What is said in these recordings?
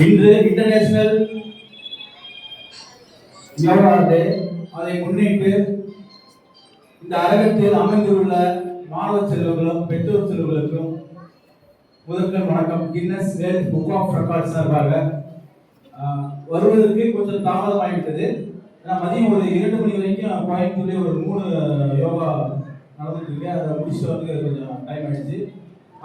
இன்று இன்டர்நேஷனல் யோகா டே. அதை முன்னிட்டு இந்த அரங்கத்தில் அமைந்துள்ள மாணவ செல்வங்களும் பெற்றோர் செல்வங்களுக்கும் முதற்கண் வணக்கம். Guinness world book of record சார்பாக வருவதற்கு கொஞ்சம் தாமதமாகிவிட்டது. மதியம் ஒரு 2 மணி வரைக்கும் கோயம்புத்தூர்லேயே ஒரு 3 யோகா நடந்துட்டு இருக்கு. அதை முடிச்சுட்டு வந்து கொஞ்சம் டைம் ஆயிடுச்சு.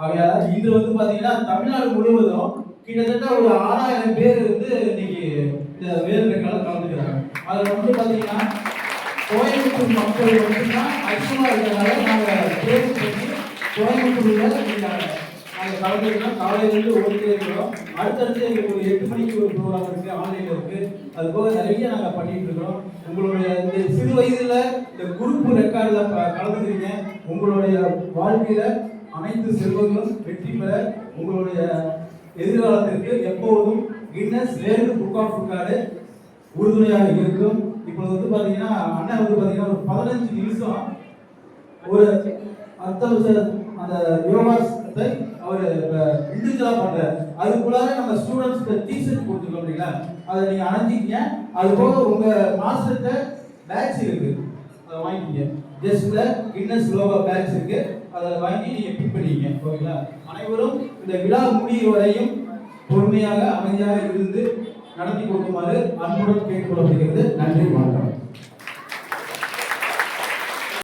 ஆகையால இன்று வந்து பார்த்தீங்கன்னா தமிழ்நாடு முழுவதும் கிட்டத்தட்ட ஒரு 6000 பேர் வந்து இன்னைக்கு இந்த வேர்ல்ட் ரெக்கார்டில் கலந்துக்கிறாங்க. அதில் வந்து பார்த்தீங்கன்னா கோயம்புத்தூர் மக்கள் மட்டும்தான் அதிகமாக இருக்கிறதுனால நாங்கள் தேர்வு பண்ணி கோயம்புத்தூரில் நாங்கள் கலந்துக்கிறோம். காலையிலேருந்து ஓடிட்டே இருக்கிறோம். அடுத்தடுத்து எங்களுக்கு ஒரு 8 மணிக்கு ஒரு ப்ரோக்ராம் இருக்குது, ஆன்லைனில் இருக்குது. அது போக நிறைய நாங்கள் பண்ணிட்டு இருக்கிறோம். உங்களுடைய இந்த சிறு வயதில் இந்த குரூப் ரெக்கார்டில் கலந்துக்கிறீங்க. உங்களுடைய வாழ்க்கையில் அனைத்து செல்வங்களும் வெற்றி பெற உங்களுடைய எதிர்காலத்திற்கு எப்போதும் Guinness world book of record உறுதுணையாக இருக்கும். இப்பொழுது வந்து பார்த்தீங்கன்னா அண்ணன் வந்து பார்த்தீங்கன்னா ஒரு 15 நிமிஷம் ஒரு அந்த யோகாசனத்தை அவர் இண்டிவிஜுவலாக பண்ணுறாரு. அதுக்குள்ளார நம்ம ஸ்டூடெண்ட்ஸ்க்கு டீஷர்ட் கொடுத்துருக்கோம் இல்லைங்களா, அதை நீங்கள் அணைஞ்சிக்கிங்க. அது போக உங்கள் மாஸ்டர்கிட்ட பேட்ச் இருக்குது, அதை வாங்கிக்கிங்க. ஜஸ்ட்ல கின்னஸ் லோகோ பேட்ச் இருக்கு, அதை வாங்கி நீங்க பிக் பண்ணிக்கங்க. ஓகேங்களா? அனைவரும் இந்த விழா முடியும் வரையும் பொறுமையாக அமைதியாக இருந்து நடத்தி கொடுக்குமாறு அன்புடன் கேட்டுக்கொள்ளப்படுகிறது. நன்றி, வணக்கம்.